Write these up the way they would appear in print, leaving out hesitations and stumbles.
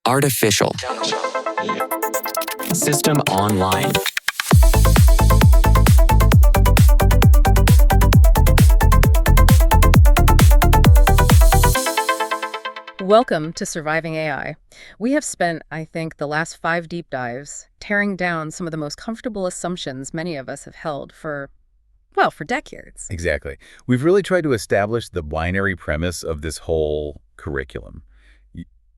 Artificial. System online. Welcome to Surviving AI. We have spent, I think, the last 5 deep dives tearing down some of the most comfortable assumptions many of us have held for decades. Exactly. We've really tried to establish the binary premise of this whole curriculum.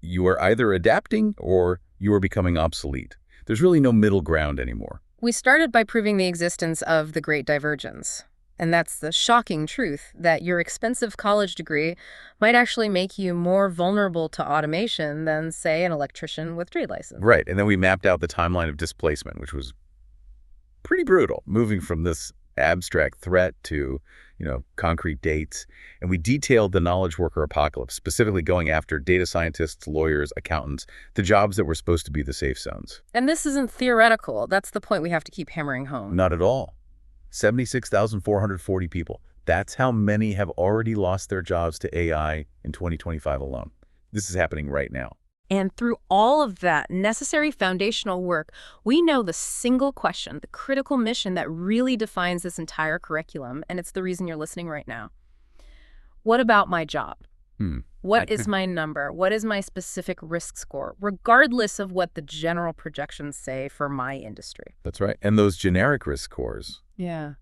You are either adapting or you are becoming obsolete. There's really no middle ground anymore. We started by proving the existence of the Great Divergence. And that's the shocking truth that your expensive college degree might actually make you more vulnerable to automation than, say, an electrician with trade license. Right. And then we mapped out the timeline of displacement, which was pretty brutal, moving from this abstract threat to, concrete dates. And we detailed the knowledge worker apocalypse, specifically going after data scientists, lawyers, accountants, the jobs that were supposed to be the safe zones. And this isn't theoretical. That's the point we have to keep hammering home. Not at all. 76,440 people. That's how many have already lost their jobs to AI in 2025 alone. This is happening right now. And through all of that necessary foundational work, we know the single question, the critical mission that really defines this entire curriculum, and it's the reason you're listening right now. What about my job? What is my number? What is my specific risk score, regardless of what the general projections say for my industry? That's right. And those generic risk scores, they're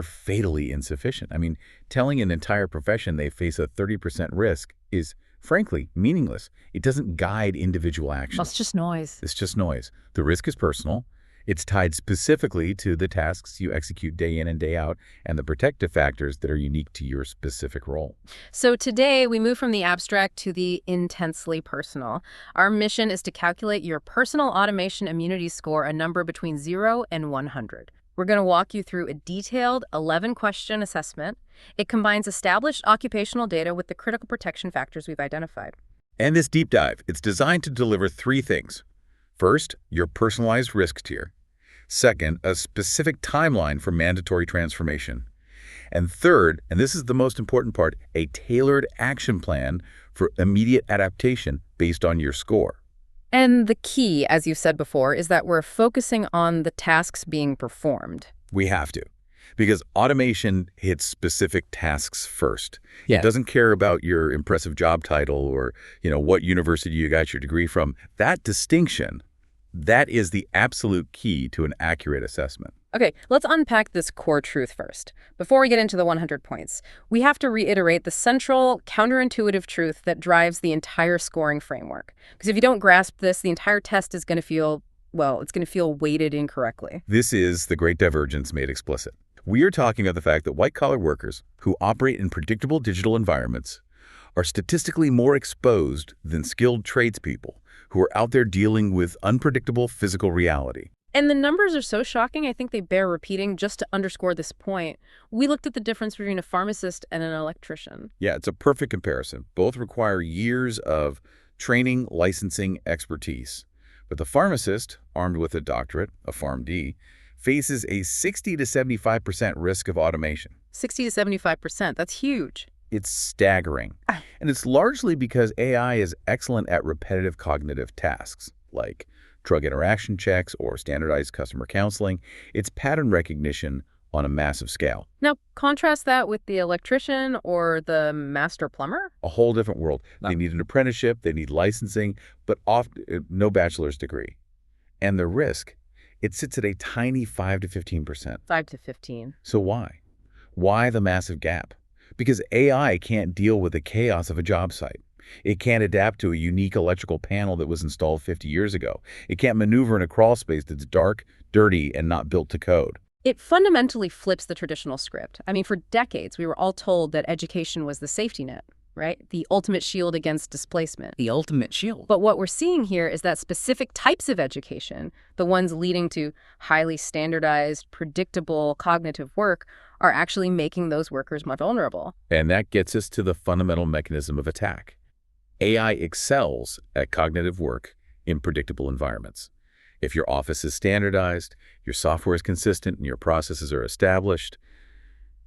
fatally insufficient. I mean, telling an entire profession they face a 30% risk is, frankly, meaningless. It doesn't guide individual action. Well, it's just noise. It's just noise. The risk is personal. It's tied specifically to the tasks you execute day in and day out and the protective factors that are unique to your specific role. So today, we move from the abstract to the intensely personal. Our mission is to calculate your personal automation immunity score, a number between 0 and 100. We're going to walk you through a detailed 11-question assessment. It combines established occupational data with the critical protection factors we've identified. And this deep dive, it's designed to deliver 3 things. First, your personalized risk tier. Second, a specific timeline for mandatory transformation. And third, and this is the most important part, a tailored action plan for immediate adaptation based on your score. And the key, as you've said before, is that we're focusing on the tasks being performed. We have to, because automation hits specific tasks first. Yes. It doesn't care about your impressive job title or, what university you got your degree from. That distinction, that is the absolute key to an accurate assessment. Okay, let's unpack this core truth first. Before we get into the 100 points, we have to reiterate the central, counterintuitive truth that drives the entire scoring framework. Because if you don't grasp this, the entire test is going to feel, weighted incorrectly. This is the Great Divergence made explicit. We are talking about the fact that white-collar workers who operate in predictable digital environments are statistically more exposed than skilled tradespeople who are out there dealing with unpredictable physical reality. And the numbers are so shocking, I think they bear repeating just to underscore this point. We looked at the difference between a pharmacist and an electrician. Yeah, it's a perfect comparison. Both require years of training, licensing, expertise. But the pharmacist, armed with a doctorate, a PharmD, faces a 60 to 75% risk of automation. 60 to 75%, that's huge. It's staggering. And it's largely because AI is excellent at repetitive cognitive tasks, like drug interaction checks or standardized customer counseling. It's pattern recognition on a massive scale. Now, contrast that with the electrician or the master plumber. A whole different world. They need an apprenticeship, they need licensing, but often no bachelor's degree. And the risk, it sits at a tiny 5 to 15%. 5 to 15. So why? Why the massive gap? Because AI can't deal with the chaos of a job site. It can't adapt to a unique electrical panel that was installed 50 years ago. It can't maneuver in a crawl space that's dark, dirty, and not built to code. It fundamentally flips the traditional script. I mean, for decades, we were all told that education was the safety net, right? The ultimate shield against displacement. The ultimate shield. But what we're seeing here is that specific types of education, the ones leading to highly standardized, predictable cognitive work, are actually making those workers more vulnerable. And that gets us to the fundamental mechanism of attack. AI excels at cognitive work in predictable environments. If your office is standardized, your software is consistent, and your processes are established,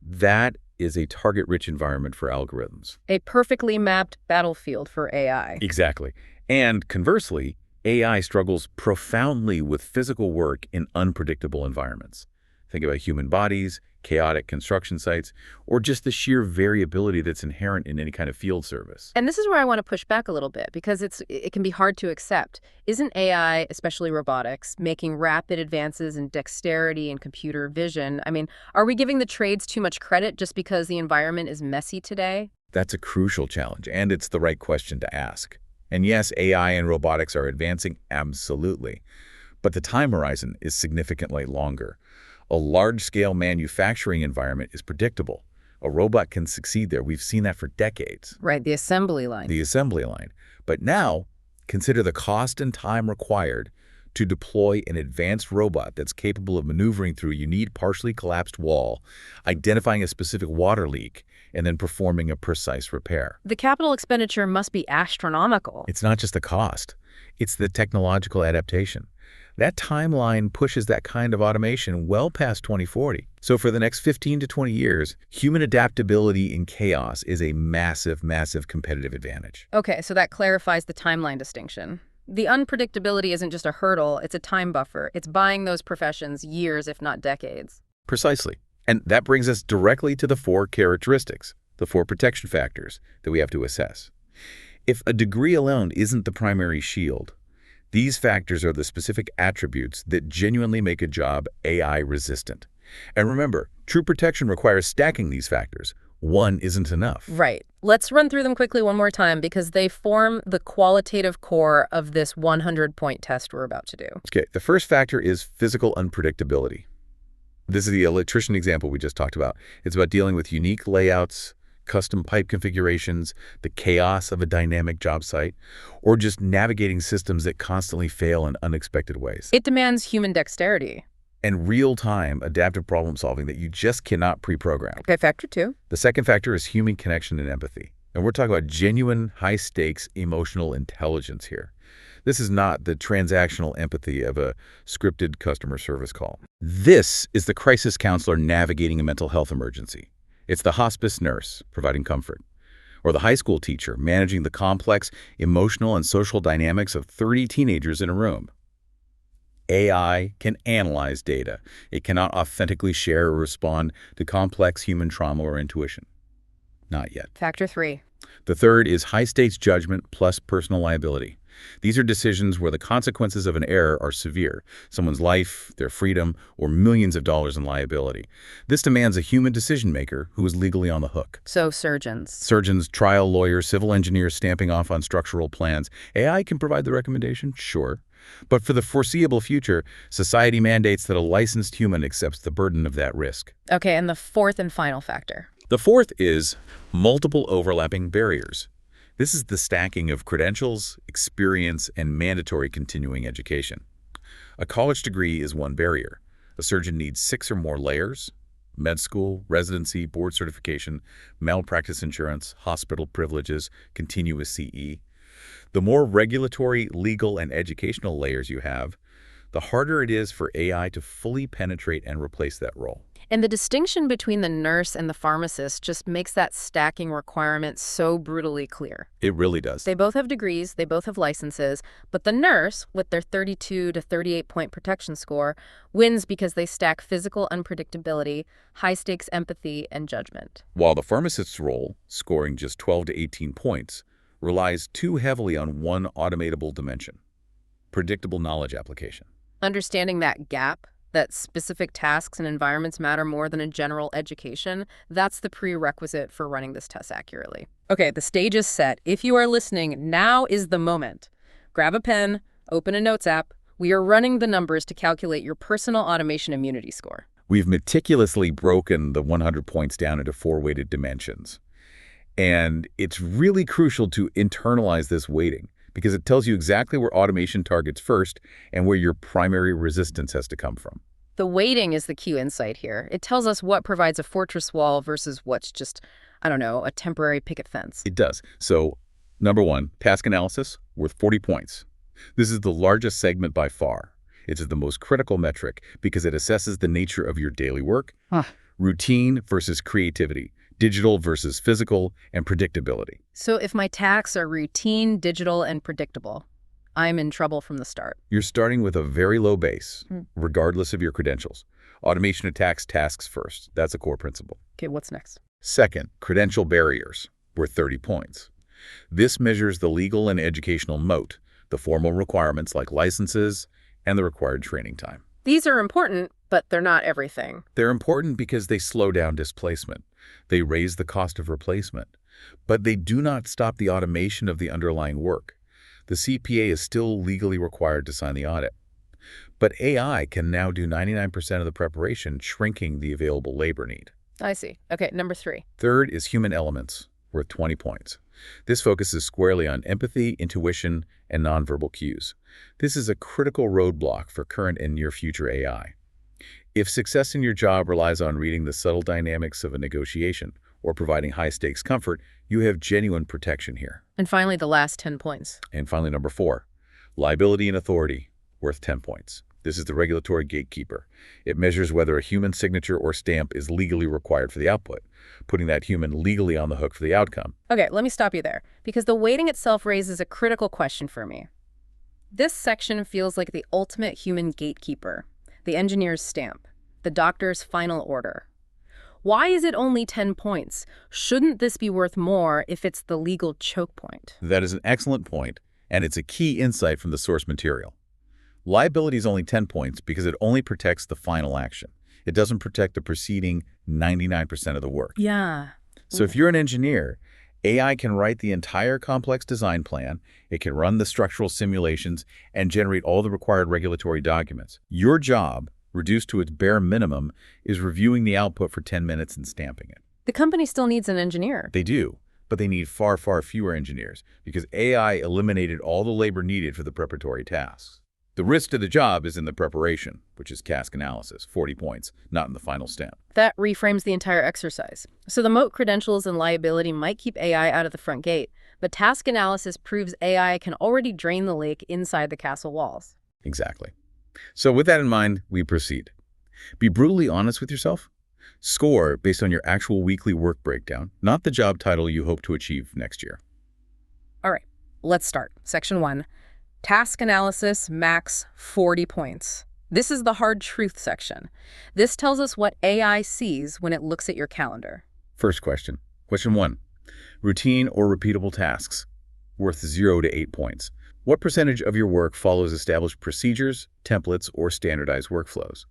that is a target-rich environment for algorithms. A perfectly mapped battlefield for AI. Exactly. And conversely, AI struggles profoundly with physical work in unpredictable environments. Think about human bodies, chaotic construction sites, or just the sheer variability that's inherent in any kind of field service. And this is where I want to push back a little bit because it can be hard to accept. Isn't AI, especially robotics, making rapid advances in dexterity and computer vision? I mean, are we giving the trades too much credit just because the environment is messy today? That's a crucial challenge, and it's the right question to ask. And yes, AI and robotics are advancing, absolutely. But the time horizon is significantly longer. A large-scale manufacturing environment is predictable. A robot can succeed there. We've seen that for decades. Right, the assembly line. The assembly line. But now, consider the cost and time required to deploy an advanced robot that's capable of maneuvering through a unique partially collapsed wall, identifying a specific water leak, and then performing a precise repair. The capital expenditure must be astronomical. It's not just the cost. It's the technological adaptation. That timeline pushes that kind of automation well past 2040. So for the next 15 to 20 years, human adaptability in chaos is a massive, massive competitive advantage. Okay, so that clarifies the timeline distinction. The unpredictability isn't just a hurdle, it's a time buffer. It's buying those professions years, if not decades. Precisely. And that brings us directly to the 4 characteristics, the 4 protection factors that we have to assess. If a degree alone isn't the primary shield, these factors are the specific attributes that genuinely make a job AI resistant. And remember, true protection requires stacking these factors. One isn't enough. Right. Let's run through them quickly one more time because they form the qualitative core of this 100-point test we're about to do. Okay, the first factor is physical unpredictability. This is the electrician example we just talked about. It's about dealing with unique layouts, custom pipe configurations, the chaos of a dynamic job site, or just navigating systems that constantly fail in unexpected ways. It demands human dexterity. And real-time adaptive problem solving that you just cannot pre-program. Okay, factor 2. The second factor is human connection and empathy. And we're talking about genuine, high-stakes emotional intelligence here. This is not the transactional empathy of a scripted customer service call. This is the crisis counselor navigating a mental health emergency. It's the hospice nurse providing comfort, or the high school teacher managing the complex emotional and social dynamics of 30 teenagers in a room. AI can analyze data. It cannot authentically share or respond to complex human trauma or intuition. Not yet. Factor 3. The third is high-stakes judgment plus personal liability. These are decisions where the consequences of an error are severe, someone's life, their freedom, or millions of dollars in liability. This demands a human decision-maker who is legally on the hook. So surgeons. Surgeons, trial lawyers, civil engineers stamping off on structural plans. AI can provide the recommendation, sure. But for the foreseeable future, society mandates that a licensed human accepts the burden of that risk. Okay, and the fourth and final factor. The fourth is multiple overlapping barriers. This is the stacking of credentials, experience, and mandatory continuing education. A college degree is one barrier. A surgeon needs 6 or more layers: med school, residency, board certification, malpractice insurance, hospital privileges, continuous CE. The more regulatory, legal, and educational layers you have, the harder it is for AI to fully penetrate and replace that role. And the distinction between the nurse and the pharmacist just makes that stacking requirement so brutally clear. It really does. They both have degrees, they both have licenses, but the nurse, with their 32 to 38-point protection score, wins because they stack physical unpredictability, high-stakes empathy, and judgment. While the pharmacist's role, scoring just 12 to 18 points, relies too heavily on one automatable dimension: predictable knowledge application. Understanding that gap, that specific tasks and environments matter more than a general education, that's the prerequisite for running this test accurately. Okay, the stage is set. If you are listening, now is the moment. Grab a pen, open a notes app. We are running the numbers to calculate your personal automation immunity score. We've meticulously broken the 100 points down into 4 weighted dimensions. And it's really crucial to internalize this weighting, because it tells you exactly where automation targets first and where your primary resistance has to come from. The weighting is the key insight here. It tells us what provides a fortress wall versus what's just, I don't know, a temporary picket fence. It does. So, number 1, task analysis, worth 40 points. This is the largest segment by far. It is the most critical metric because it assesses the nature of your daily work, routine versus creativity, digital versus physical, and predictability. So if my tasks are routine, digital, and predictable, I'm in trouble from the start. You're starting with a very low base, regardless of your credentials. Automation attacks tasks first. That's a core principle. Okay, what's next? Second, credential barriers, worth 30 points. This measures the legal and educational moat, the formal requirements like licenses, and the required training time. These are important, but they're not everything. They're important because they slow down displacement. They raise the cost of replacement. But they do not stop the automation of the underlying work. The CPA is still legally required to sign the audit. But AI can now do 99% of the preparation, shrinking the available labor need. I see. Okay, number 3. Third is human elements, worth 20 points. This focuses squarely on empathy, intuition, and nonverbal cues. This is a critical roadblock for current and near-future AI. If success in your job relies on reading the subtle dynamics of a negotiation or providing high-stakes comfort, you have genuine protection here. And finally, the last 10 points. And finally, number 4, liability and authority, worth 10 points. This is the regulatory gatekeeper. It measures whether a human signature or stamp is legally required for the output, putting that human legally on the hook for the outcome. Okay, let me stop you there, because the weighting itself raises a critical question for me. This section feels like the ultimate human gatekeeper, the engineer's stamp, the doctor's final order. Why is it only 10 points? Shouldn't this be worth more if it's the legal choke point? That is an excellent point, and it's a key insight from the source material. Liability is only 10 points because it only protects the final action. It doesn't protect the preceding 99% of the work. Yeah. So if you're an engineer, AI can write the entire complex design plan, it can run the structural simulations, and generate all the required regulatory documents. Your job, reduced to its bare minimum, is reviewing the output for 10 minutes and stamping it. The company still needs an engineer. They do, but they need far, far fewer engineers because AI eliminated all the labor needed for the preparatory tasks. The risk to the job is in the preparation, which is task analysis, 40 points, not in the final stamp. That reframes the entire exercise. So the moat, credentials, and liability might keep AI out of the front gate, but task analysis proves AI can already drain the lake inside the castle walls. Exactly. So with that in mind, we proceed. Be brutally honest with yourself. Score based on your actual weekly work breakdown, not the job title you hope to achieve next year. All right, let's start. Section 1. Task analysis, max 40 points. This is the hard truth section. This tells us what AI sees when it looks at your calendar. First question. Question 1. Routine or repeatable tasks, worth 0 to 8 points. What percentage of your work follows established procedures, templates, or standardized workflows?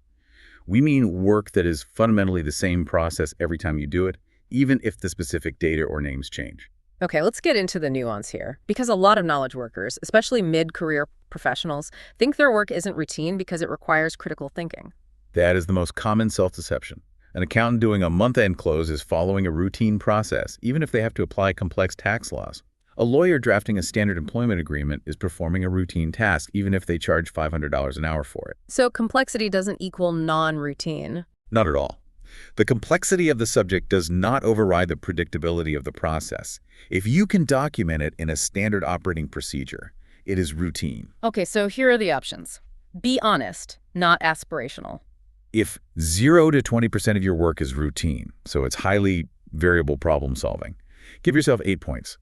We mean work that is fundamentally the same process every time you do it, even if the specific data or names change. Okay, let's get into the nuance here, because a lot of knowledge workers, especially mid-career professionals, think their work isn't routine because it requires critical thinking. That is the most common self-deception. An accountant doing a month-end close is following a routine process, even if they have to apply complex tax laws. A lawyer drafting a standard employment agreement is performing a routine task, even if they charge $500 an hour for it. So complexity doesn't equal non-routine. Not at all. The complexity of the subject does not override the predictability of the process. If you can document it in a standard operating procedure, it is routine. Okay, so here are the options. Be honest, not aspirational. If 0 to 20% of your work is routine, so it's highly variable problem solving, give yourself 8 points.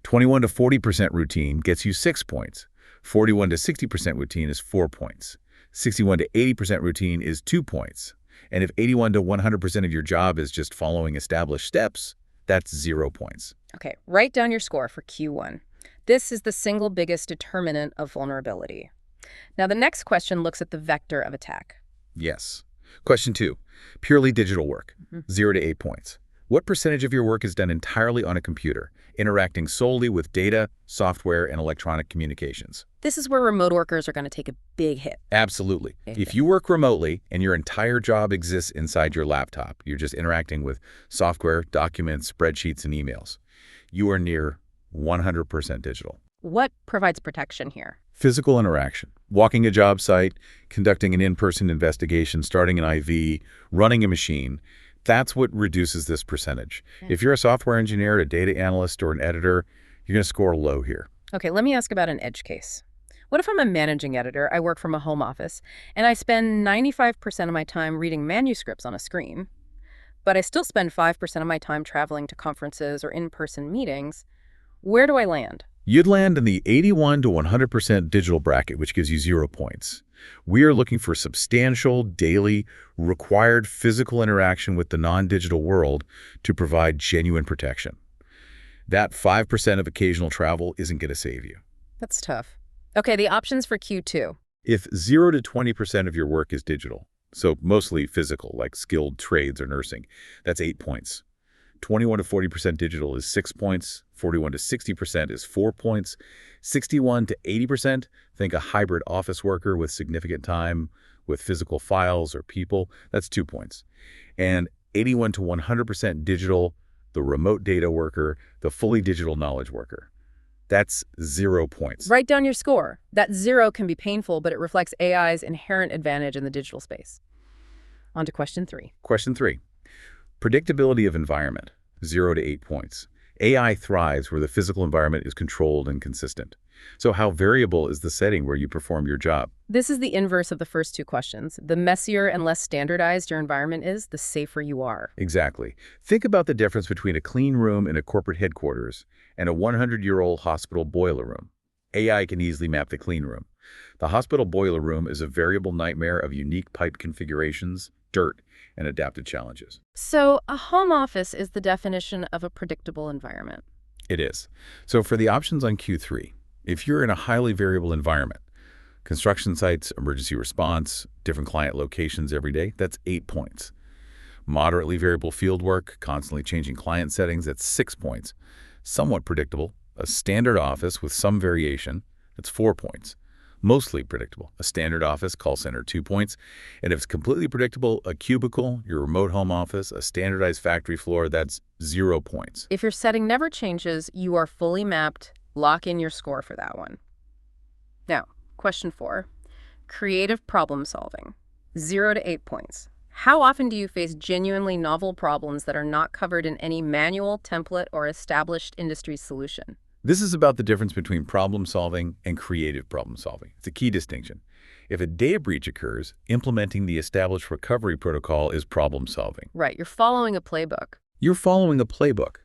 21 to 40% routine gets you 6 points. 41 to 60% routine is 4 points. 61 to 80% routine is 2 points. And if 81 to 100% of your job is just following established steps, that's 0 points. Okay, write down your score for Q1. This is the single biggest determinant of vulnerability. Now, the next question looks at the vector of attack. Yes. Question 2, purely digital work, 0 to 8 points. What percentage of your work is done entirely on a computer, interacting solely with data, software, and electronic communications? This is where remote workers are going to take a big hit. Absolutely. If you work remotely and your entire job exists inside your laptop, you're just interacting with software, documents, spreadsheets, and emails, you are near 100% digital. What provides protection here? Physical interaction, walking a job site, conducting an in-person investigation, starting an IV, running a machine. That's what reduces this percentage. If you're a software engineer, a data analyst, or an editor, you're going to score low here. Okay, let me ask about an edge case. What if I'm a managing editor, I work from a home office, and I spend 95% of my time reading manuscripts on a screen, but I still spend 5% of my time traveling to conferences or in-person meetings? Where do I land? You'd land in the 81 to 100% digital bracket, which gives you 0 points. We are looking for substantial, daily, required physical interaction with the non-digital world to provide genuine protection. That 5% of occasional travel isn't going to save you. That's tough. Okay, the options for Q2. If 0 to 20% of your work is digital, so mostly physical, like skilled trades or nursing, that's 8 points. 21 to 40% digital is 6 points. 41 to 60% is 4 points. 61 to 80%, think a hybrid office worker with significant time with physical files or people, that's 2 points. And 81 to 100% digital, the remote data worker, the fully digital knowledge worker, that's 0 points. Write down your score. That 0 can be painful, but it reflects AI's inherent advantage in the digital space. On to question 3. Question 3. Predictability of environment, 0 to 8 points. AI thrives where the physical environment is controlled and consistent. So how variable is the setting where you perform your job? This is the inverse of the first two questions. The messier and less standardized your environment is, the safer you are. Exactly. Think about the difference between a clean room in a corporate headquarters and a 100-year-old hospital boiler room. AI can easily map the clean room. The hospital boiler room is a variable nightmare of unique pipe configurations, dirt, and adapted challenges. So a home office is the definition of a predictable environment. It is. So for the options on Q3, if you're in a highly variable environment, construction sites, emergency response, different client locations every day, that's 8 points. Moderately variable field work, constantly changing client settings, that's 6 points. Somewhat predictable, a standard office with some variation, that's 4 points. Mostly predictable, a standard office, call center, 2 points. And if it's completely predictable, a cubicle, your remote home office, a standardized factory floor, that's 0 points. If your setting never changes, you are fully mapped. Lock in your score for that one. Now, question 4. Creative problem solving, 0 to 8 points. How often do you face genuinely novel problems that are not covered in any manual, template, or established industry solution? This is about the difference between problem solving and creative problem solving. It's a key distinction. If a data breach occurs, implementing the established recovery protocol is problem solving. Right, you're following a playbook. You're following a playbook,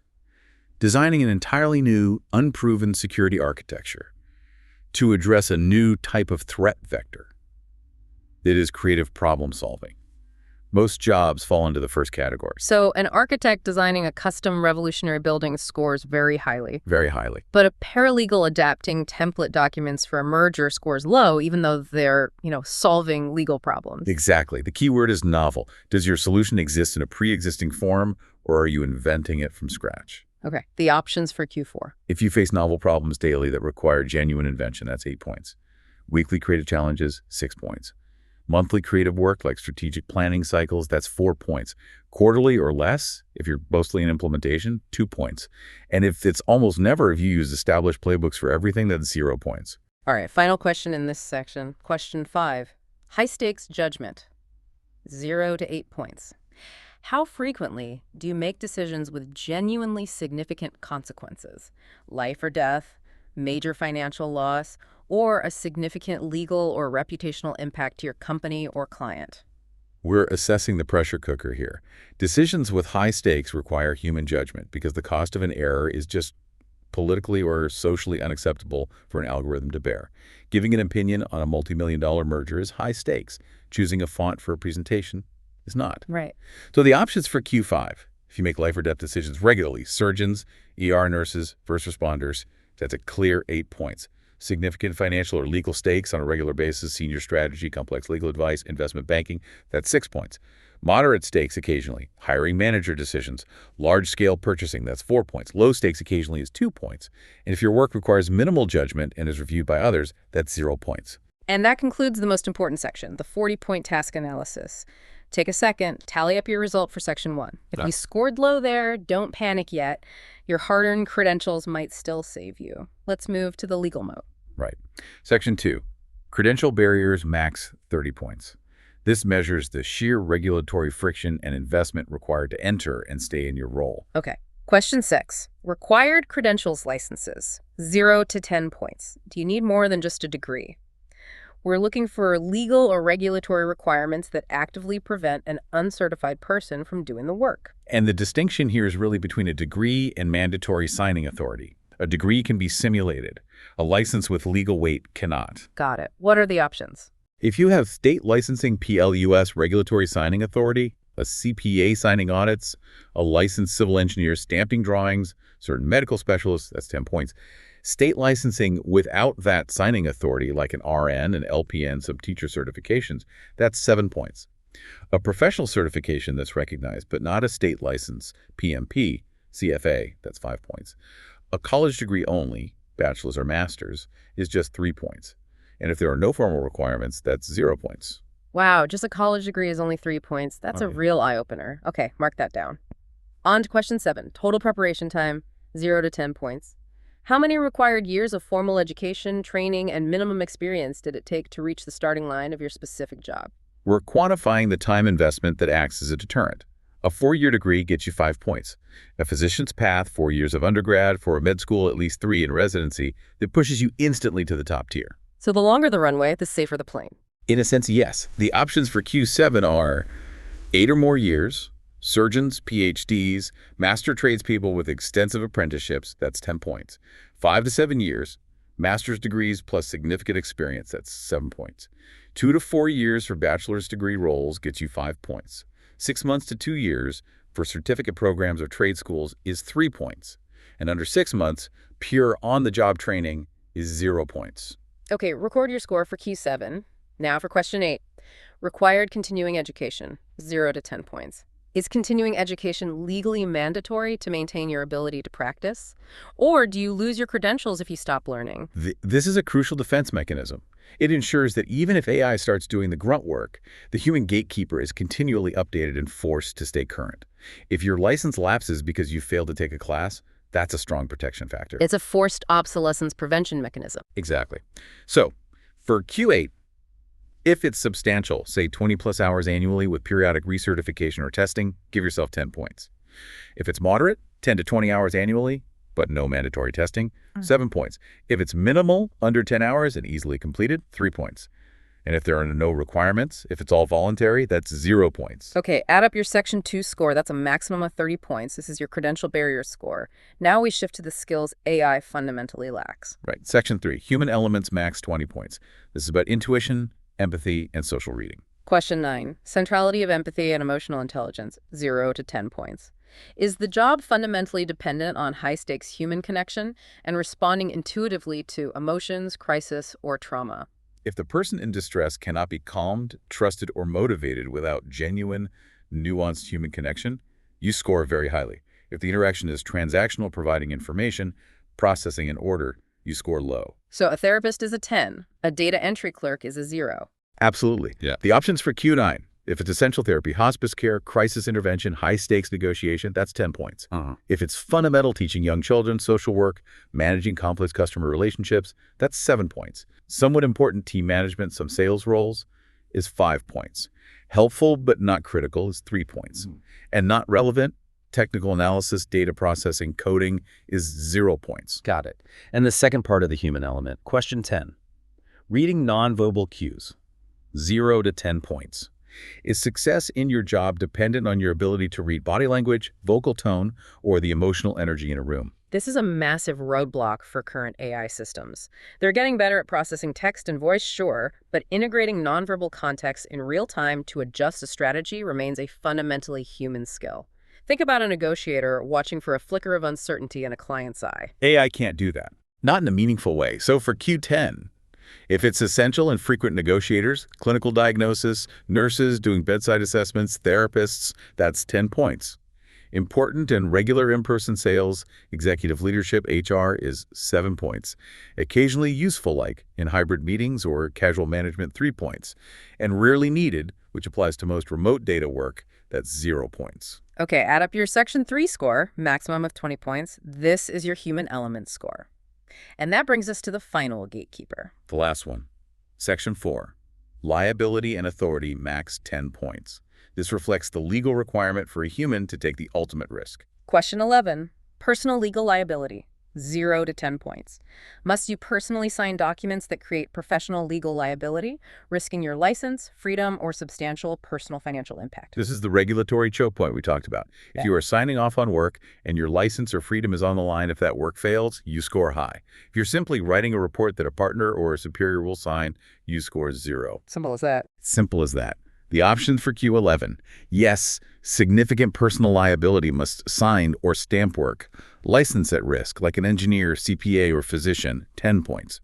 designing an entirely new, unproven security architecture to address a new type of threat vector. That is creative problem solving. Most jobs fall into the first category. So an architect designing a custom revolutionary building scores very highly. Very highly. But a paralegal adapting template documents for a merger scores low, even though they're, solving legal problems. Exactly. The key word is novel. Does your solution exist in a pre-existing form, or are you inventing it from scratch? Okay, the options for Q4. If you face novel problems daily that require genuine invention, that's 8 points. Weekly creative challenges, 6 points. Monthly creative work like strategic planning cycles, that's 4 points. Quarterly or less, if you're mostly in implementation, 2 points. And if it's almost never, if you use established playbooks for everything, that's 0 points. All right, final question in this section. Question 5. High-stakes judgment, 0 to 8 points. How frequently do you make decisions with genuinely significant consequences? Life or death, major financial loss, or a significant legal or reputational impact to your company or client? We're assessing the pressure cooker here. Decisions with high stakes require human judgment because the cost of an error is just politically or socially unacceptable for an algorithm to bear. Giving an opinion on a multi-million-dollar merger is high stakes. Choosing a font for a presentation is not. Right. So the options for Q5, if you make life or death decisions regularly, surgeons, ER nurses, first responders, that's a clear 8 points. Significant financial or legal stakes on a regular basis, senior strategy, complex legal advice, investment banking, that's 6 points. Moderate stakes occasionally, hiring manager decisions, large-scale purchasing, that's 4 points. Low stakes occasionally is 2 points. And if your work requires minimal judgment and is reviewed by others, that's 0 points. And that concludes the most important section, the 40-point task analysis. Take a second, tally up your result for section 1. If you scored low there, don't panic yet. Your hard-earned credentials might still save you. Let's move to the legal mode. Right. Section 2, credential barriers max 30 points. This measures the sheer regulatory friction and investment required to enter and stay in your role. Okay. Question 6, required credentials licenses, 0 to 10 points. Do you need more than just a degree? We're looking for legal or regulatory requirements that actively prevent an uncertified person from doing the work. And the distinction here is really between a degree and mandatory signing authority. A degree can be simulated. A license with legal weight cannot. Got it. What are the options? If you have state licensing PLUS regulatory signing authority, a CPA signing audits, a licensed civil engineer stamping drawings, certain medical specialists, that's 10 points. State licensing without that signing authority, like an RN and LPN, some teacher certifications, that's 7 points. A professional certification that's recognized, but not a state license, PMP, CFA, that's 5 points. A college degree only, bachelor's or master's, is just 3 points. And if there are no formal requirements, that's 0 points. Wow, just a college degree is only 3 points. That's a real eye-opener. Okay, mark that down. On to question 7. Total preparation time, 0 to 10 points. How many required years of formal education, training, and minimum experience did it take to reach the starting line of your specific job? We're quantifying the time investment that acts as a deterrent. A 4-year degree gets you 5 points. A physician's path, 4 years of undergrad, for a med school, at least 3 in residency, that pushes you instantly to the top tier. So the longer the runway, the safer the plane. In a sense, yes. The options for Q7 are 8 or more years, surgeons, PhDs, master tradespeople with extensive apprenticeships, that's 10 points. 5 to 7 years, master's degrees plus significant experience, that's 7 points. 2 to 4 years for bachelor's degree roles gets you 5 points. 6 months to 2 years for certificate programs or trade schools is 3 points. And under 6 months, pure on-the-job training is 0 points. Okay, record your score for Q7. Now for question 8. Required continuing education, 0 to 10 points. Is continuing education legally mandatory to maintain your ability to practice? Or do you lose your credentials if you stop learning? This is a crucial defense mechanism. It ensures that even if AI starts doing the grunt work, the human gatekeeper is continually updated and forced to stay current. If your license lapses because you failed to take a class, that's a strong protection factor. It's a forced obsolescence prevention mechanism. Exactly. So, for Q8, if it's substantial, say 20-plus hours annually with periodic recertification or testing, give yourself 10 points. If it's moderate, 10 to 20 hours annually, but no mandatory testing, 7 points. If it's minimal, under 10 hours and easily completed, 3 points. And if there are no requirements, if it's all voluntary, that's 0 points. Okay, add up your Section 2 score. That's a maximum of 30 points. This is your credential barrier score. Now we shift to the skills AI fundamentally lacks. Right. Section 3, human elements max 20 points. This is about intuition, empathy, and social reading. Question 9. Centrality of empathy and emotional intelligence, 0 to 10 points. Is the job fundamentally dependent on high-stakes human connection and responding intuitively to emotions, crisis, or trauma? If the person in distress cannot be calmed, trusted, or motivated without genuine, nuanced human connection, you score very highly. If the interaction is transactional, providing information, processing, and order, you score low. So a therapist is a 10. A data entry clerk is a 0. Absolutely. Yeah. The options for Q9, if it's essential therapy, hospice care, crisis intervention, high-stakes negotiation, that's 10 points. If it's fundamental teaching young children, social work, managing complex customer relationships, that's 7 points. Somewhat important team management, some sales roles, is 5 points. Helpful but not critical is 3 points. And not relevant, technical analysis, data processing, coding is 0 points. Got it. And the second part of the human element, question 10. Reading nonverbal cues, 0 to 10 points. Is success in your job dependent on your ability to read body language, vocal tone, or the emotional energy in a room? This is a massive roadblock for current AI systems. They're getting better at processing text and voice, sure, but integrating nonverbal context in real time to adjust a strategy remains a fundamentally human skill. Think about a negotiator watching for a flicker of uncertainty in a client's eye. AI can't do that. Not in a meaningful way. So for Q10, if it's essential and frequent negotiators, clinical diagnosis, nurses doing bedside assessments, therapists, that's 10 points. Important and regular in-person sales, executive leadership, HR is 7 points. Occasionally useful, like in hybrid meetings or casual management, 3 points. And rarely needed, which applies to most remote data work, that's 0 points. Okay, add up your Section 3 score, maximum of 20 points. This is your human element score. And that brings us to the final gatekeeper. The last one, Section 4, liability and authority, max 10 points. This reflects the legal requirement for a human to take the ultimate risk. Question 11, personal legal liability, 0 to 10 points. Must you personally sign documents that create professional legal liability, risking your license, freedom, or substantial personal financial impact? This is the regulatory choke point we talked about. If you are signing off on work and your license or freedom is on the line, if that work fails, you score high. If you're simply writing a report that a partner or a superior will sign, you score 0. Simple as that. Simple as that. The options for Q11. Yes, significant personal liability must sign or stamp work. License at risk, like an engineer, CPA, or physician, 10 points.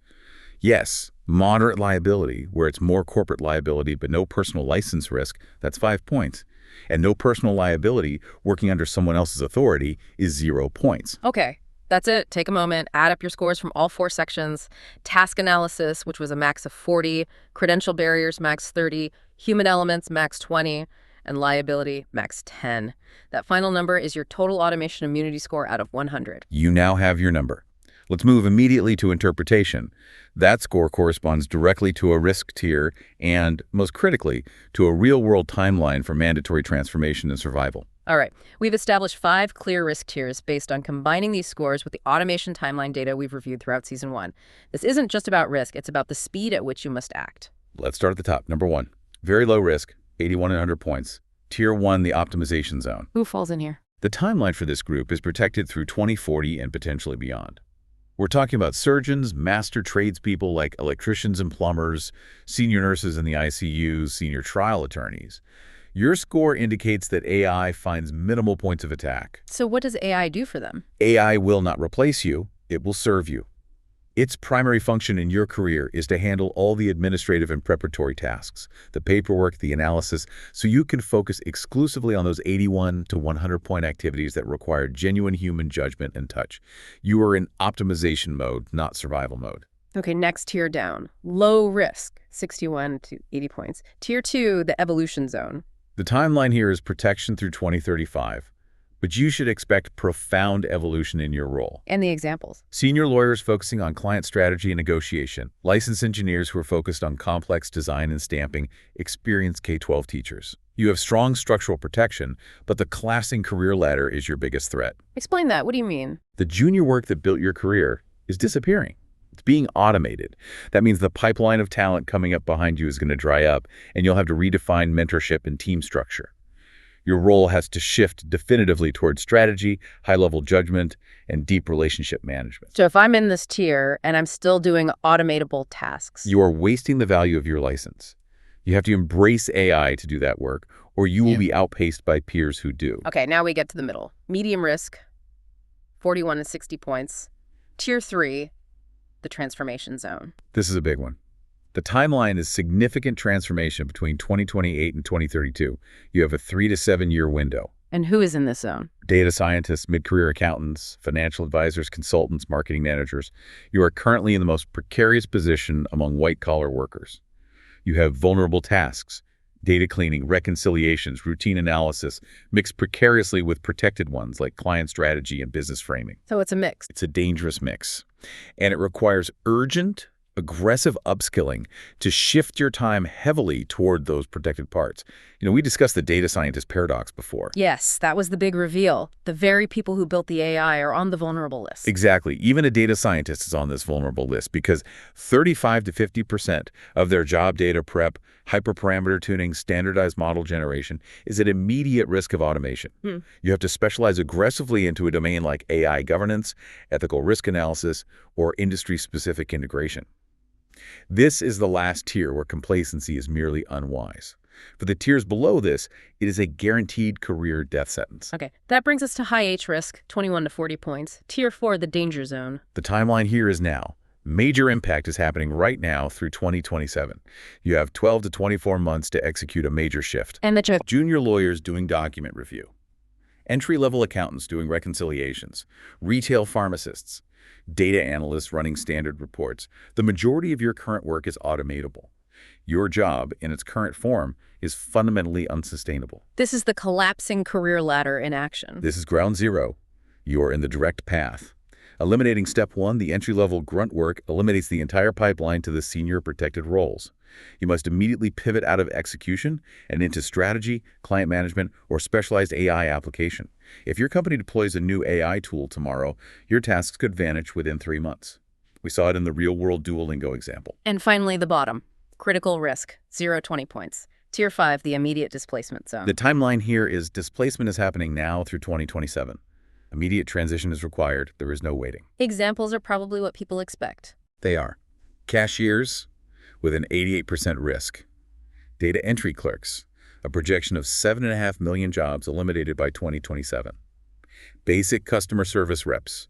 Yes, moderate liability, where it's more corporate liability but no personal license risk, that's 5 points. And no personal liability working under someone else's authority is 0 points. Okay. That's it. Take a moment, add up your scores from all 4 sections. Task analysis, which was a max of 40, credential barriers, max 30, human elements, max 20, and liability, max 10. That final number is your total automation immunity score out of 100. You now have your number. Let's move immediately to interpretation. That score corresponds directly to a risk tier and, most critically, to a real-world timeline for mandatory transformation and survival. All right, we've established 5 clear risk tiers based on combining these scores with the automation timeline data we've reviewed throughout Season 1. This isn't just about risk, it's about the speed at which you must act. Let's start at the top. Number 1, very low risk, 81 and 100 points. Tier 1, the optimization zone. Who falls in here? The timeline for this group is protected through 2040 and potentially beyond. We're talking about surgeons, master tradespeople like electricians and plumbers, senior nurses in the ICU, senior trial attorneys. Your score indicates that AI finds minimal points of attack. So what does AI do for them? AI will not replace you, it will serve you. Its primary function in your career is to handle all the administrative and preparatory tasks, the paperwork, the analysis, so you can focus exclusively on those 81 to 100-point activities that require genuine human judgment and touch. You are in optimization mode, not survival mode. Okay, next tier down. Low risk, 61 to 80 points. Tier 2, the evolution zone. The timeline here is protection through 2035, but you should expect profound evolution in your role. And the examples. Senior lawyers focusing on client strategy and negotiation, licensed engineers who are focused on complex design and stamping, experienced K-12 teachers. You have strong structural protection, but the collapsing career ladder is your biggest threat. Explain that. What do you mean? The junior work that built your career is disappearing. It's being automated. That means the pipeline of talent coming up behind you is going to dry up, and you'll have to redefine mentorship and team structure. Your role has to shift definitively towards strategy, high-level judgment, and deep relationship management. So if I'm in this tier and I'm still doing automatable tasks, You are wasting the value of your license. You have to embrace AI to do that work, or you will be outpaced by peers who do. Okay, now we get to the middle. Medium risk, 41 to 60 points. Tier 3, the transformation zone. This is a big one. The timeline is significant transformation between 2028 and 2032. You have a 3 to 7 year window. And who is in this zone? Data scientists, mid-career accountants, financial advisors, consultants, marketing managers. You are currently in the most precarious position among white-collar workers. You have vulnerable tasks, data cleaning, reconciliations, routine analysis, mixed precariously with protected ones like client strategy and business framing. So it's a mix. It's a dangerous mix, and it requires urgent, aggressive upskilling to shift your time heavily toward those protected parts. We discussed the data scientist paradox before. Yes, that was the big reveal. The very people who built the AI are on the vulnerable list. Exactly. Even a data scientist is on this vulnerable list because 35 to 50% of their job data prep, hyperparameter tuning, standardized model generation is at immediate risk of automation. You have to specialize aggressively into a domain like AI governance, ethical risk analysis, or industry-specific integration. This is the last tier where complacency is merely unwise. For the tiers below this, it is a guaranteed career death sentence. Okay, that brings us to high H risk, 21 to 40 points. Tier 4, the danger zone. The timeline here is now. Major impact is happening right now through 2027. You have 12 to 24 months to execute a major shift. And the choke. Junior lawyers doing document review. Entry-level accountants doing reconciliations. Retail pharmacists. Data analysts running standard reports. The majority of your current work is automatable. Your job, in its current form, is fundamentally unsustainable. This is the collapsing career ladder in action. This is ground zero. You are in the direct path. Eliminating step 1, the entry-level grunt work, eliminates the entire pipeline to the senior protected roles. You must immediately pivot out of execution and into strategy, client management, or specialized AI application. If your company deploys a new AI tool tomorrow, your tasks could vanish within 3 months. We saw it in the real-world Duolingo example. And finally, the bottom. Critical risk, 0-20 points. Tier 5, the immediate displacement zone. The timeline here is displacement is happening now through 2027. Immediate transition is required. There is no waiting. Examples are probably what people expect. They are cashiers with an 88% risk, data entry clerks, a projection of 7.5 million jobs eliminated by 2027, basic customer service reps,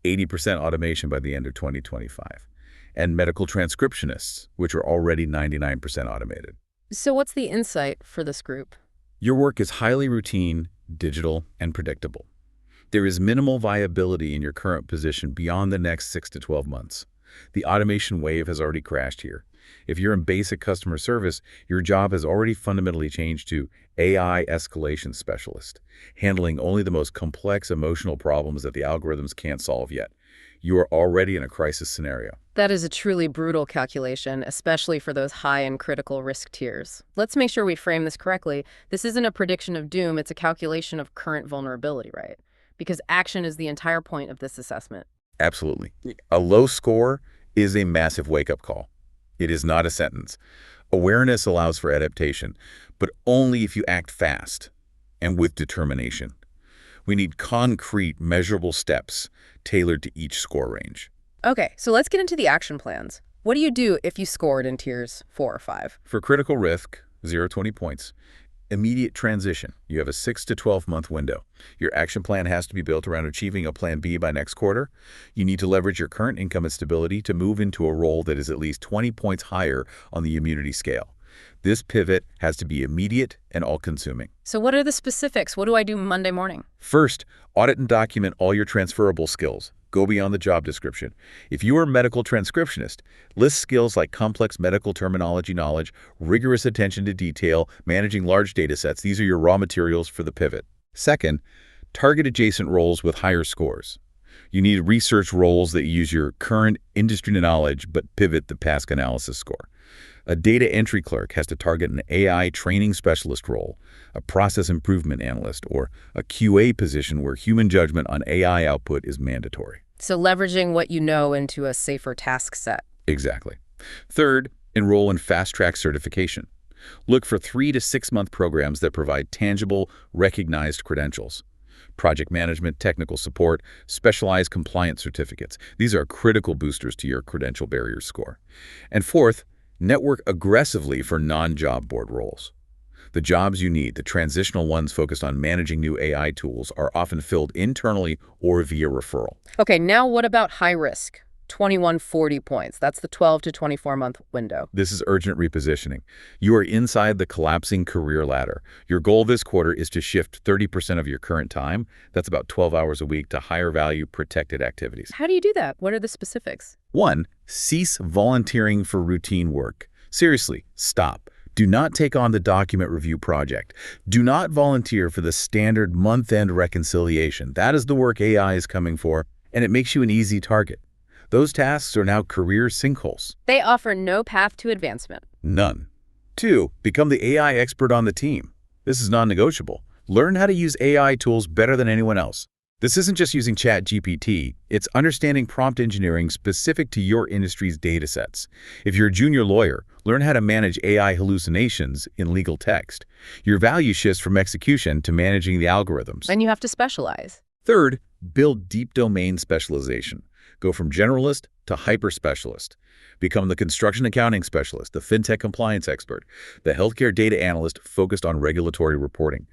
80% automation by the end of 2025, and medical transcriptionists, which are already 99% automated. So what's the insight for this group? Your work is highly routine, digital, and predictable. There is minimal viability in your current position beyond the next 6 to 12 months. The automation wave has already crashed here. If you're in basic customer service, your job has already fundamentally changed to AI escalation specialist, handling only the most complex emotional problems that the algorithms can't solve yet. You are already in a crisis scenario. That is a truly brutal calculation, especially for those high and critical risk tiers. Let's make sure we frame this correctly. This isn't a prediction of doom, it's a calculation of current vulnerability, right? Because action is the entire point of this assessment. Absolutely. A low score is a massive wake-up call. It is not a sentence. Awareness allows for adaptation, but only if you act fast and with determination. We need concrete, measurable steps tailored to each score range. Okay, so let's get into the action plans. What do you do if you scored in tiers 4 or 5? For critical risk, 0-20 points. Immediate transition. You have a 6 to 12-month window. Your action plan has to be built around achieving a plan B by next quarter. You need to leverage your current income and stability to move into a role that is at least 20 points higher on the immunity scale. This pivot has to be immediate and all-consuming. So what are the specifics? What do I do Monday morning? First, audit and document all your transferable skills. Go beyond the job description. If you are a medical transcriptionist, list skills like complex medical terminology knowledge, rigorous attention to detail, managing large data sets. These are your raw materials for the pivot. Second, target adjacent roles with higher scores. You need research roles that use your current industry knowledge but pivot the task analysis score. A data entry clerk has to target an AI training specialist role, a process improvement analyst, or a QA position where human judgment on AI output is mandatory. So leveraging what you know into a safer task set. Exactly. Third, enroll in fast-track certification. Look for 3 to 6 month programs that provide tangible, recognized credentials. Project management, technical support, specialized compliance certificates. These are critical boosters to your credential barrier score. And fourth, network aggressively for non-job board roles. The jobs you need, the transitional ones focused on managing new AI tools, are often filled internally or via referral. Okay, now what about high risk? 21-40 points. That's the 12 to 24-month window. This is urgent repositioning. You are inside the collapsing career ladder. Your goal this quarter is to shift 30% of your current time, that's about 12 hours a week, to higher value protected activities. How do you do that? What are the specifics? 1. Cease volunteering for routine work. Seriously, stop. Do not take on the document review project. Do not volunteer for the standard month-end reconciliation. That is the work AI is coming for, and it makes you an easy target. Those tasks are now career sinkholes. They offer no path to advancement. None. 2. Become the AI expert on the team. This is non-negotiable. Learn how to use AI tools better than anyone else. This isn't just using ChatGPT, it's understanding prompt engineering specific to your industry's datasets. If you're a junior lawyer, learn how to manage AI hallucinations in legal text. Your value shifts from execution to managing the algorithms. And you have to specialize. Third, build deep domain specialization. Go from generalist to hyper-specialist. Become the construction accounting specialist, the fintech compliance expert, the healthcare data analyst focused on regulatory reporting.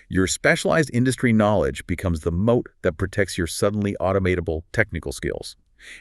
Your specialized industry knowledge becomes the moat that protects your suddenly automatable technical skills.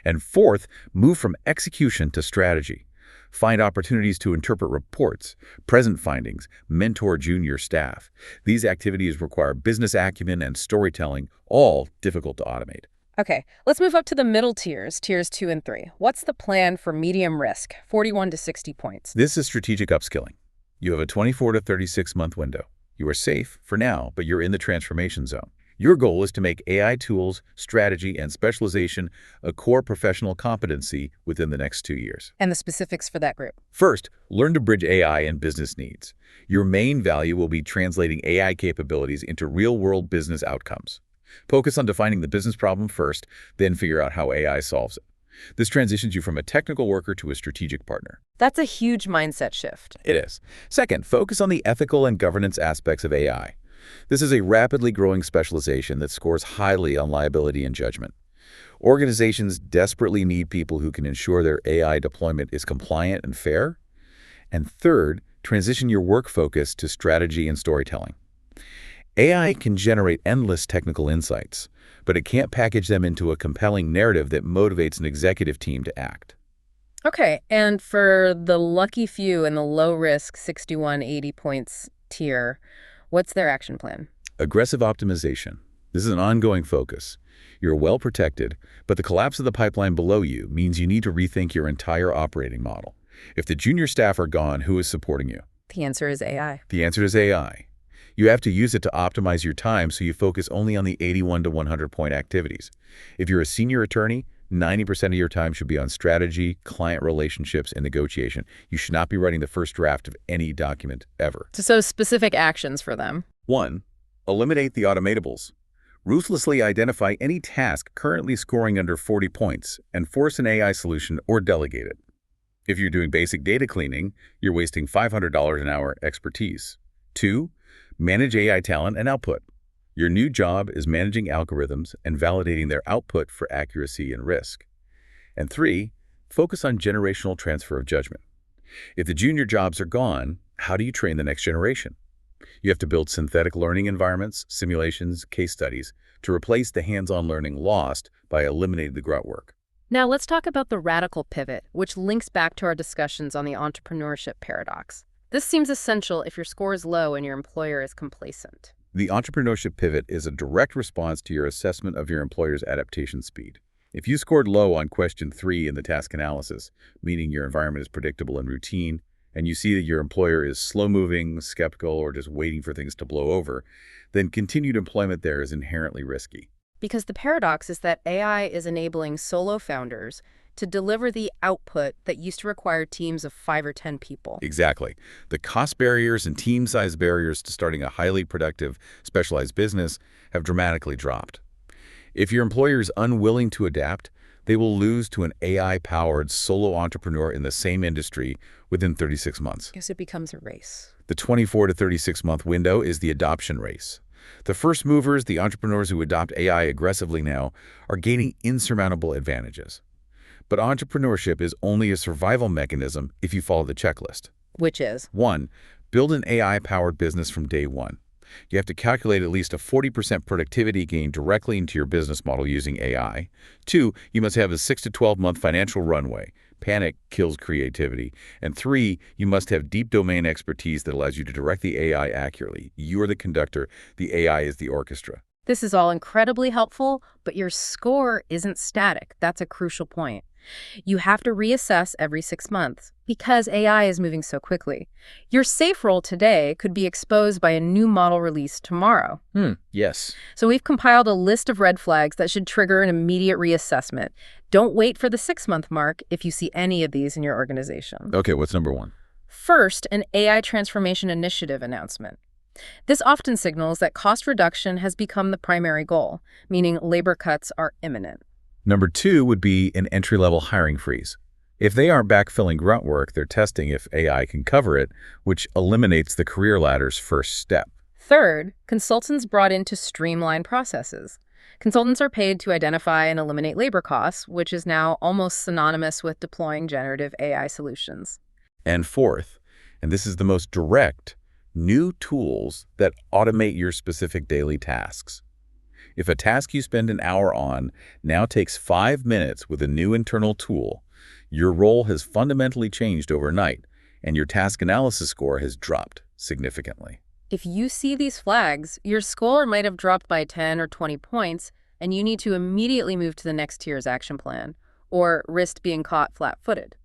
And fourth, move from execution to strategy. Find opportunities to interpret reports, present findings, mentor junior staff. These activities require business acumen and storytelling, all difficult to automate. Okay, let's move up to the middle tiers, tiers 2 and 3. What's the plan for medium risk, 41 to 60 points? This is strategic upskilling. You have a 24 to 36 month window. You are safe for now, but you're in the transformation zone. Your goal is to make AI tools, strategy, and specialization a core professional competency within the next 2 years. And the specifics for that group. First, learn to bridge AI and business needs. Your main value will be translating AI capabilities into real-world business outcomes. Focus on defining the business problem first, then figure out how AI solves it. This transitions you from a technical worker to a strategic partner. That's a huge mindset shift. It is. Second, focus on the ethical and governance aspects of AI. This is a rapidly growing specialization that scores highly on liability and judgment. Organizations desperately need people who can ensure their AI deployment is compliant and fair. And third, transition your work focus to strategy and storytelling. AI can generate endless technical insights, but it can't package them into a compelling narrative that motivates an executive team to act. Okay, and for the lucky few in the low-risk 61-80 points tier, what's their action plan? Aggressive optimization. This is an ongoing focus. You're well protected, but the collapse of the pipeline below you means you need to rethink your entire operating model. If the junior staff are gone, who is supporting you? The answer is AI. The answer is AI. You have to use it to optimize your time so you focus only on the 81 to 100 point activities. If you're a senior attorney, 90% of your time should be on strategy, client relationships, and negotiation. You should not be writing the first draft of any document ever. So specific actions for them. 1. Eliminate the automatables. Ruthlessly identify any task currently scoring under 40 points and force an AI solution or delegate it. If you're doing basic data cleaning, you're wasting $500 an hour expertise. 2. Manage AI talent and output. Your new job is managing algorithms and validating their output for accuracy and risk. And 3, focus on generational transfer of judgment. If the junior jobs are gone, how do you train the next generation? You have to build synthetic learning environments, simulations, case studies to replace the hands-on learning lost by eliminating the grunt work. Now let's talk about the radical pivot, which links back to our discussions on the entrepreneurship paradox. This seems essential if your score is low and your employer is complacent. The entrepreneurship pivot is a direct response to your assessment of your employer's adaptation speed. If you scored low on question 3 in the task analysis, meaning your environment is predictable and routine, and you see that your employer is slow-moving, skeptical, or just waiting for things to blow over, then continued employment there is inherently risky. Because the paradox is that AI is enabling solo founders to deliver the output that used to require teams of 5 or 10 people. Exactly. The cost barriers and team size barriers to starting a highly productive, specialized business have dramatically dropped. If your employer is unwilling to adapt, they will lose to an AI-powered solo entrepreneur in the same industry within 36 months. Because it becomes a race. The 24 to 36-month window is the adoption race. The first movers, the entrepreneurs who adopt AI aggressively now, are gaining insurmountable advantages. But entrepreneurship is only a survival mechanism if you follow the checklist. Which is? 1. Build an AI-powered business from day one. You have to calculate at least a 40% productivity gain directly into your business model using AI. 2. You must have a 6 to 12-month financial runway. Panic kills creativity. And 3. You must have deep domain expertise that allows you to direct the AI accurately. You are the conductor. The AI is the orchestra. This is all incredibly helpful, but your score isn't static. That's a crucial point. You have to reassess every 6 months because AI is moving so quickly. Your safe role today could be exposed by a new model release tomorrow. Yes. So we've compiled a list of red flags that should trigger an immediate reassessment. Don't wait for the 6-month mark if you see any of these in your organization. Okay, what's number 1? First, an AI transformation initiative announcement. This often signals that cost reduction has become the primary goal, meaning labor cuts are imminent. Number 2 would be an entry-level hiring freeze. If they aren't backfilling grunt work, they're testing if AI can cover it, which eliminates the career ladder's first step. Third, consultants brought in to streamline processes. Consultants are paid to identify and eliminate labor costs, which is now almost synonymous with deploying generative AI solutions. And fourth, and this is the most direct, new tools that automate your specific daily tasks. If a task you spend an hour on now takes 5 minutes with a new internal tool, your role has fundamentally changed overnight, and your task analysis score has dropped significantly. If you see these flags, your score might have dropped by 10 or 20 points, and you need to immediately move to the next tier's action plan, or risk being caught flat-footed.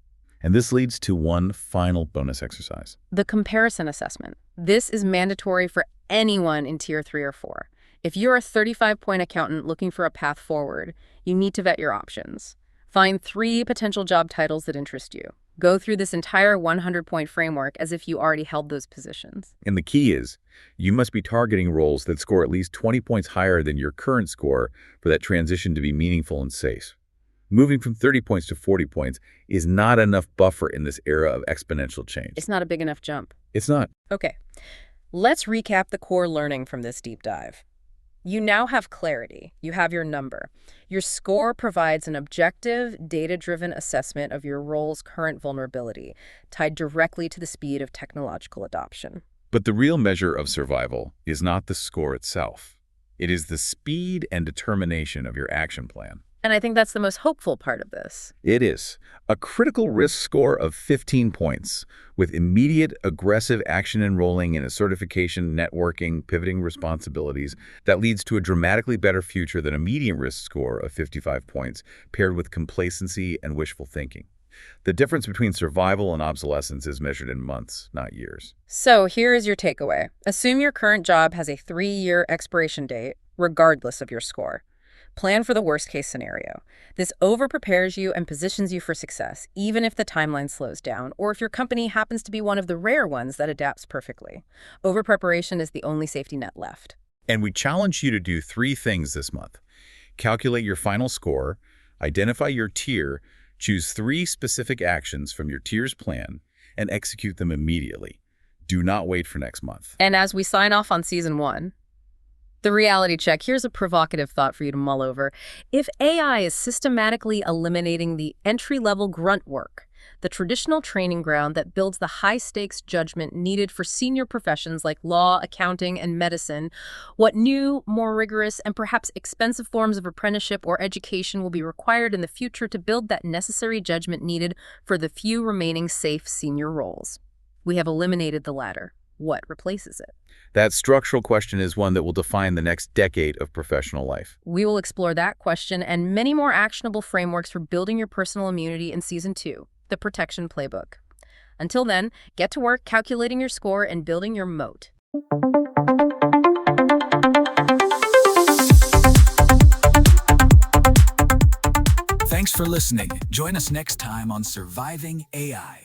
And this leads to one final bonus exercise. The comparison assessment. This is mandatory for anyone in Tier 3 or 4. If you're a 35-point accountant looking for a path forward, you need to vet your options. Find 3 potential job titles that interest you. Go through this entire 100-point framework as if you already held those positions. And the key is, you must be targeting roles that score at least 20 points higher than your current score for that transition to be meaningful and safe. Moving from 30 points to 40 points is not enough buffer in this era of exponential change. It's not a big enough jump. It's not. Okay, let's recap the core learning from this deep dive. You now have clarity. You have your number. Your score provides an objective, data-driven assessment of your role's current vulnerability, tied directly to the speed of technological adoption. But the real measure of survival is not the score itself. It is the speed and determination of your action plan. And I think that's the most hopeful part of this. It is a critical risk score of 15 points, with immediate aggressive action enrolling in a certification, networking, pivoting responsibilities that leads to a dramatically better future than a medium risk score of 55 points, paired with complacency and wishful thinking. The difference between survival and obsolescence is measured in months, not years. So here is your takeaway. Assume your current job has a 3-year expiration date, regardless of your score. Plan for the worst-case scenario. This over-prepares you and positions you for success, even if the timeline slows down, or if your company happens to be one of the rare ones that adapts perfectly. Over-preparation is the only safety net left. And we challenge you to do 3 things this month. Calculate your final score, identify your tier, choose 3 specific actions from your tier's plan, and execute them immediately. Do not wait for next month. And as we sign off on Season 1, the reality check, here's a provocative thought for you to mull over. If AI is systematically eliminating the entry-level grunt work, the traditional training ground that builds the high-stakes judgment needed for senior professions like law, accounting, and medicine, what new, more rigorous, and perhaps expensive forms of apprenticeship or education will be required in the future to build that necessary judgment needed for the few remaining safe senior roles? We have eliminated the latter. What replaces it? That structural question is one that will define the next decade of professional life. We will explore that question and many more actionable frameworks for building your personal immunity in Season 2, the Protection Playbook. Until then, get to work calculating your score and building your moat. Thanks for listening. Join us next time on Surviving AI.